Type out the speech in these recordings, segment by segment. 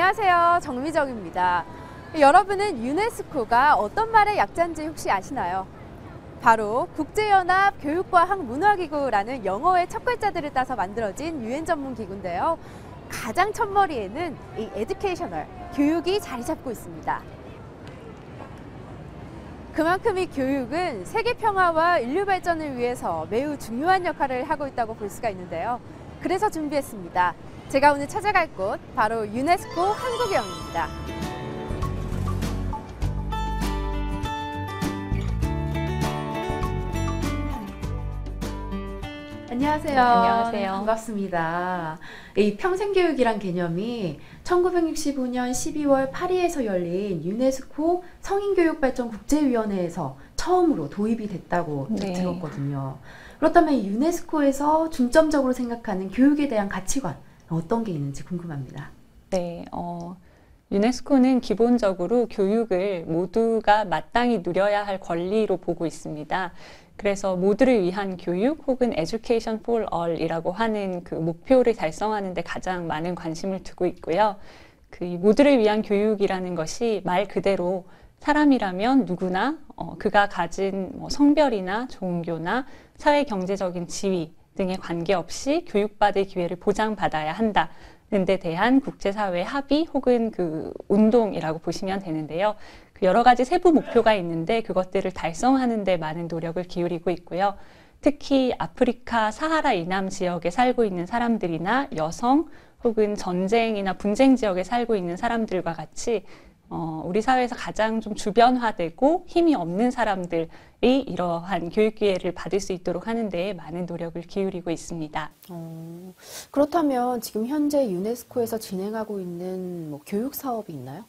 안녕하세요. 정미정입니다. 여러분은 유네스코가 어떤 말의 약자인지 혹시 아시나요? 바로 국제연합 교육과학문화기구라는 영어의 첫 글자들을 따서 만들어진 유엔 전문 기구인데요. 가장 첫머리에는 이 에듀케이셔널, 교육이 자리 잡고 있습니다. 그만큼 이 교육은 세계 평화와 인류 발전을 위해서 매우 중요한 역할을 하고 있다고 볼 수가 있는데요. 그래서 준비했습니다. 제가 오늘 찾아갈 곳, 바로 유네스코 한국영입니다. 안녕하세요. 안녕하세요. 반갑습니다. 이 평생교육이란 개념이 1965년 12월 파리에서 열린 유네스코 성인교육발전 국제위원회에서 처음으로 도입이 됐다고 들었거든요. 그렇다면 유네스코에서 중점적으로 생각하는 교육에 대한 가치관, 어떤 게 있는지 궁금합니다. 네, 유네스코는 기본적으로 교육을 모두가 마땅히 누려야 할 권리로 보고 있습니다. 그래서 모두를 위한 교육 혹은 Education for All이라고 하는 그 목표를 달성하는 데 가장 많은 관심을 두고 있고요. 그 모두를 위한 교육이라는 것이 말 그대로 사람이라면 누구나 그가 가진 성별이나 종교나 사회 경제적인 지위 등에 관계없이 교육받을 기회를 보장받아야 한다는 데 대한 국제사회의 합의 혹은 그 운동이라고 보시면 되는데요. 그 여러 가지 세부 목표가 있는데 그것들을 달성하는 데 많은 노력을 기울이고 있고요. 특히 아프리카 사하라 이남 지역에 살고 있는 사람들이나 여성 혹은 전쟁이나 분쟁 지역에 살고 있는 사람들과 같이 우리 사회에서 가장 좀 주변화되고 힘이 없는 사람들이 이러한 교육 기회를 받을 수 있도록 하는 데에 많은 노력을 기울이고 있습니다. 그렇다면 지금 현재 유네스코에서 진행하고 있는 교육 사업이 있나요?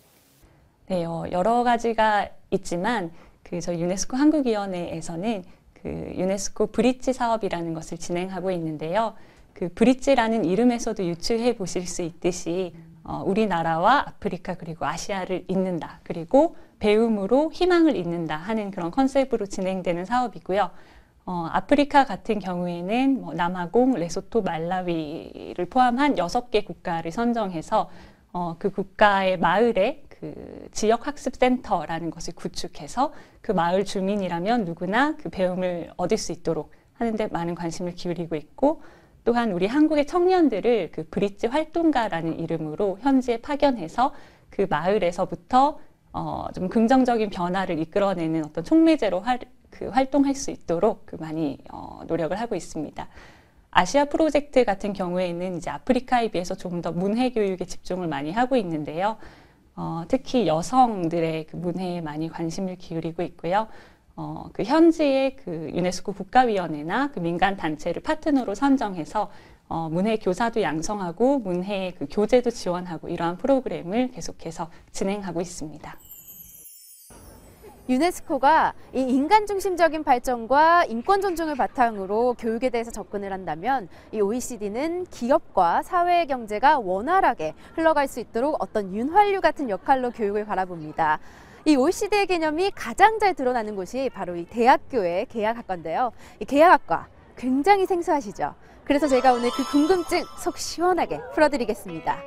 네, 여러 가지가 있지만 저희 유네스코 한국위원회에서는 그 유네스코 브릿지 사업이라는 것을 진행하고 있는데요. 그 브릿지라는 이름에서도 유추해 보실 수 있듯이 우리나라와 아프리카 그리고 아시아를 잇는다. 그리고 배움으로 희망을 잇는다 하는 그런 컨셉으로 진행되는 사업이고요. 아프리카 같은 경우에는 남아공, 레소토, 말라위를 포함한 6개 국가를 선정해서 그 국가의 마을에 그 지역학습센터라는 것을 구축해서 그 마을 주민이라면 누구나 그 배움을 얻을 수 있도록 하는데 많은 관심을 기울이고 있고, 또한 우리 한국의 청년들을 그 브릿지 활동가라는 이름으로 현지에 파견해서 그 마을에서부터 좀 긍정적인 변화를 이끌어내는 어떤 촉매제로 활동할 수 있도록 많이 노력을 하고 있습니다. 아시아 프로젝트 같은 경우에는 이제 아프리카에 비해서 조금 더 문해 교육에 집중을 많이 하고 있는데요. 특히 여성들의 그 문해에 많이 관심을 기울이고 있고요. 그 현지의 그 유네스코 국가위원회나 그 민간 단체를 파트너로 선정해서 문해 교사도 양성하고 문해 그 교재도 지원하고 이러한 프로그램을 계속해서 진행하고 있습니다. 유네스코가 이 인간 중심적인 발전과 인권 존중을 바탕으로 교육에 대해서 접근을 한다면 이 OECD는 기업과 사회 경제가 원활하게 흘러갈 수 있도록 어떤 윤활유 같은 역할로 교육을 바라봅니다. 이 OECD의 개념이 가장 잘 드러나는 곳이 바로 이 대학교의 계약학과인데요. 이 계약학과 굉장히 생소하시죠? 그래서 제가 오늘 그 궁금증 속 시원하게 풀어드리겠습니다.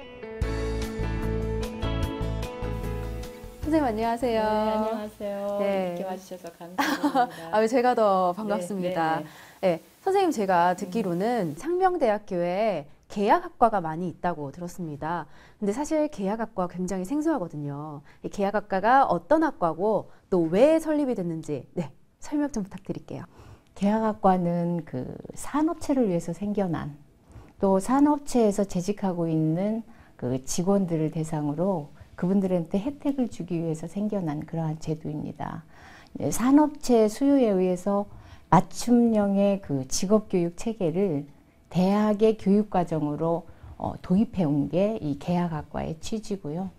선생님 안녕하세요. 네, 안녕하세요. 네. 이렇게 와주셔서 감사합니다. 제가 더 반갑습니다. 네, 네, 선생님 제가 듣기로는 상명대학교에 계약학과가 많이 있다고 들었습니다. 근데 사실 계약학과 굉장히 생소하거든요. 이 계약학과가 어떤 학과고 또 왜 설립이 됐는지 설명 좀 부탁드릴게요. 계약학과는 그 산업체를 위해서 생겨난, 또 산업체에서 재직하고 있는 그 직원들을 대상으로 그분들한테 혜택을 주기 위해서 생겨난 그러한 제도입니다. 산업체 수요에 의해서 맞춤형의 그 직업교육 체계를 대학의 교육과정으로 도입해 온 게 이 계약학과의 취지고요.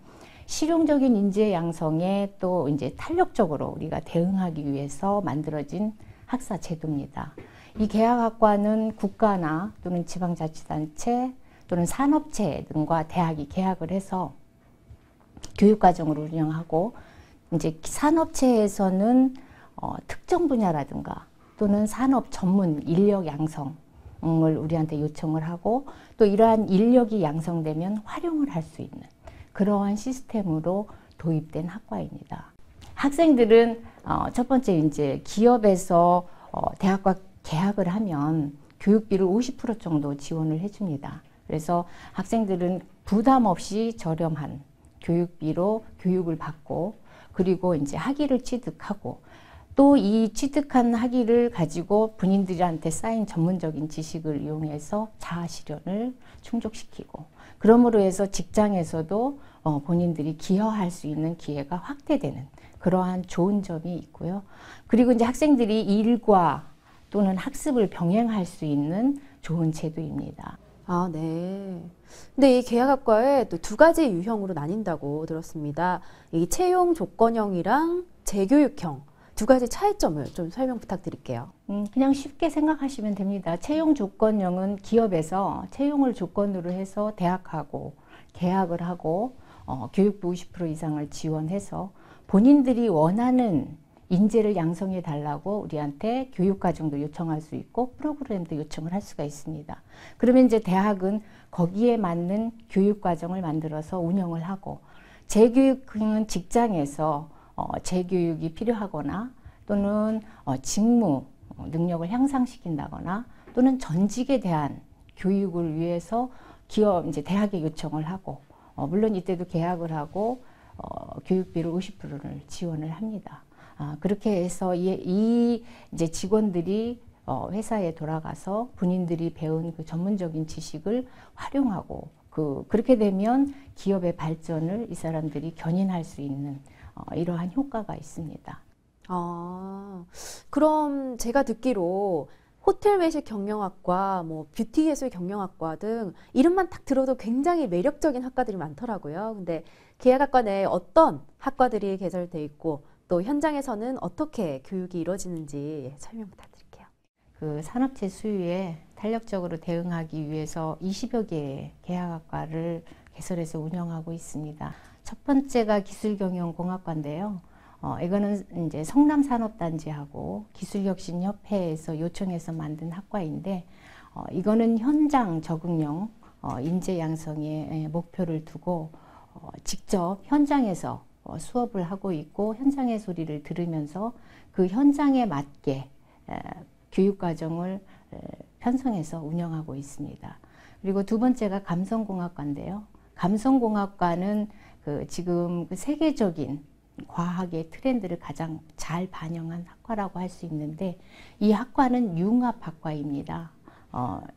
실용적인 인재 양성에 또 이제 탄력적으로 우리가 대응하기 위해서 만들어진 학사 제도입니다. 이 계약학과는 국가나 또는 지방자치단체 또는 산업체 등과 대학이 계약을 해서 교육과정을 운영하고, 이제 산업체에서는 특정 분야라든가 또는 산업 전문 인력 양성을 우리한테 요청을 하고, 또 이러한 인력이 양성되면 활용을 할 수 있는 그러한 시스템으로 도입된 학과입니다. 학생들은 첫 번째 이제 기업에서 대학과 계약을 하면 교육비를 50% 정도 지원을 해줍니다. 그래서 학생들은 부담 없이 저렴한 교육비로 교육을 받고, 그리고 이제 학위를 취득하고, 또 이 취득한 학위를 가지고 본인들한테 쌓인 전문적인 지식을 이용해서 자아 실현을 충족시키고, 그러므로 해서 직장에서도 본인들이 기여할 수 있는 기회가 확대되는 그러한 좋은 점이 있고요. 그리고 이제 학생들이 일과 또는 학습을 병행할 수 있는 좋은 제도입니다. 아, 네. 근데 이 계약학과에 또 두 가지 유형으로 나뉜다고 들었습니다. 이 채용 조건형이랑 재교육형 두 가지 차이점을 좀 설명 부탁드릴게요. 그냥 쉽게 생각하시면 됩니다. 채용 조건형은 기업에서 채용을 조건으로 해서 대학하고 계약을 하고 교육비 50% 이상을 지원해서 본인들이 원하는 인재를 양성해 달라고 우리한테 교육과정도 요청할 수 있고 프로그램도 요청을 할 수가 있습니다. 그러면 이제 대학은 거기에 맞는 교육과정을 만들어서 운영을 하고, 재교육은 직장에서 재교육이 필요하거나 또는 직무 능력을 향상시킨다거나 또는 전직에 대한 교육을 위해서 기업 이제 대학에 요청을 하고, 물론 이때도 계약을 하고 교육비를 50%를 지원을 합니다. 그렇게 해서 이 이제 직원들이 회사에 돌아가서 본인들이 배운 그 전문적인 지식을 활용하고, 그렇게 되면 기업의 발전을 이 사람들이 견인할 수 있는 이러한 효과가 있습니다. 그럼 제가 듣기로 호텔 외식 경영학과, 뭐 뷰티 예술 경영학과 등 이름만 딱 들어도 굉장히 매력적인 학과들이 많더라고요. 근데 계약학과 내에 어떤 학과들이 개설돼 있고 또 현장에서는 어떻게 교육이 이루어지는지 설명 부탁드릴게요. 그 산업체 수요에 탄력적으로 대응하기 위해서 20여 개의 계약학과를 개설해서 운영하고 있습니다. 첫 번째가 기술경영공학과인데요. 이거는 이제 성남산업단지하고 기술혁신협회에서 요청해서 만든 학과인데, 이거는 현장 적응형 인재 양성에 목표를 두고 직접 현장에서 수업을 하고 있고, 현장의 소리를 들으면서 그 현장에 맞게 교육과정을 편성해서 운영하고 있습니다. 그리고 두 번째가 감성공학과인데요. 감성공학과는 지금 세계적인 과학의 트렌드를 가장 잘 반영한 학과라고 할 수 있는데, 이 학과는 융합학과입니다.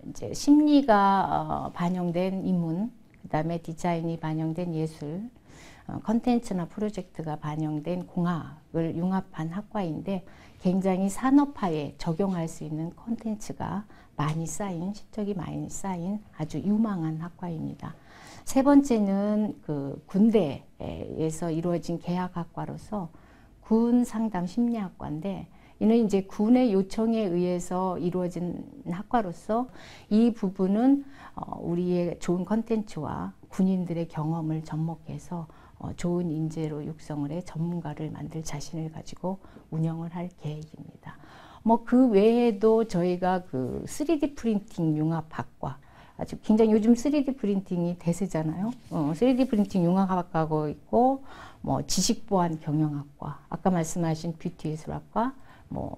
이제 심리가 반영된 인문, 그다음에 디자인이 반영된 예술, 컨텐츠나 프로젝트가 반영된 공학을 융합한 학과인데, 굉장히 산업화에 적용할 수 있는 컨텐츠가 많이 쌓인, 실적이 많이 쌓인 아주 유망한 학과입니다. 세 번째는 그 군대에서 이루어진 계약학과로서 군 상담 심리학과인데, 이는 이제 군의 요청에 의해서 이루어진 학과로서 이 부분은 우리의 좋은 컨텐츠와 군인들의 경험을 접목해서 좋은 인재로 육성을 해 전문가를 만들 자신을 가지고 운영을 할 계획입니다. 뭐 그 외에도 저희가 그 3D 프린팅 융합학과, 아주 굉장히 요즘 3D 프린팅이 대세잖아요. 3D 프린팅 융합학과가 있고, 뭐 지식보안 경영학과, 아까 말씀하신 뷰티 예술학과, 뭐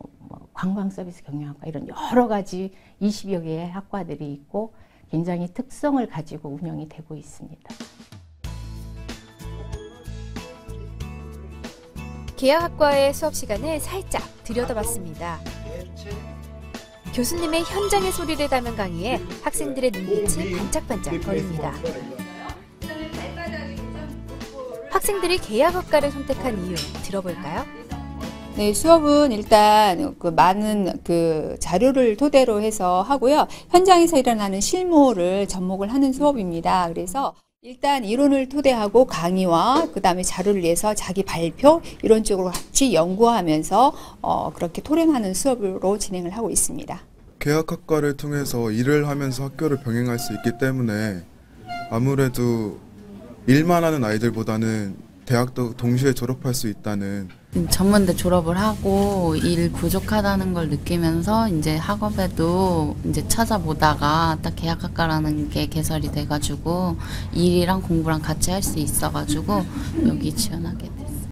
관광 서비스 경영학과, 이런 여러 가지 20여 개의 학과들이 있고 굉장히 특성을 가지고 운영이 되고 있습니다. 계약학과의 수업 시간을 살짝 들여다봤습니다. 교수님의 현장의 소리를 담은 강의에 학생들의 눈빛이 반짝반짝 거립니다. 학생들이 계약학과를 선택한 이유 들어볼까요? 네, 수업은 일단 많은 자료를 토대로 해서 하고요. 현장에서 일어나는 실무를 접목을 하는 수업입니다. 그래서 일단 이론을 토대하고 강의와 그다음에 자료를 위해서 자기 발표 이런 쪽으로 같이 연구하면서 그렇게 토론하는 수업으로 진행을 하고 있습니다. 계약학과를 통해서 일을 하면서 학교를 병행할 수 있기 때문에 아무래도 일만 하는 아이들보다는 대학도 동시에 졸업할 수 있다는 전문대 졸업을 하고 일 부족하다는 걸 느끼면서 이제 학업에도 이제 찾아보다가 딱 계약학과라는 게 개설이 돼가지고 일이랑 공부랑 같이 할 수 있어가지고 여기 지원하게 됐어요.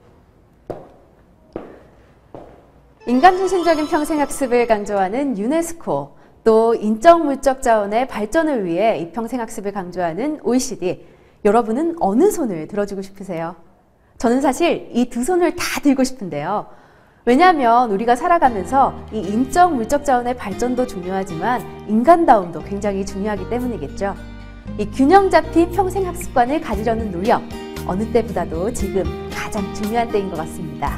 인간중심적인 평생학습을 강조하는 유네스코, 또 인적 물적 자원의 발전을 위해 이 평생학습을 강조하는 OECD. 여러분은 어느 손을 들어주고 싶으세요? 저는 사실 이 두 손을 다 들고 싶은데요. 왜냐하면 우리가 살아가면서 이 인적 물적 자원의 발전도 중요하지만 인간다움도 굉장히 중요하기 때문이겠죠. 이 균형 잡힌 평생학습관을 가지려는 노력, 어느 때보다도 지금 가장 중요한 때인 것 같습니다.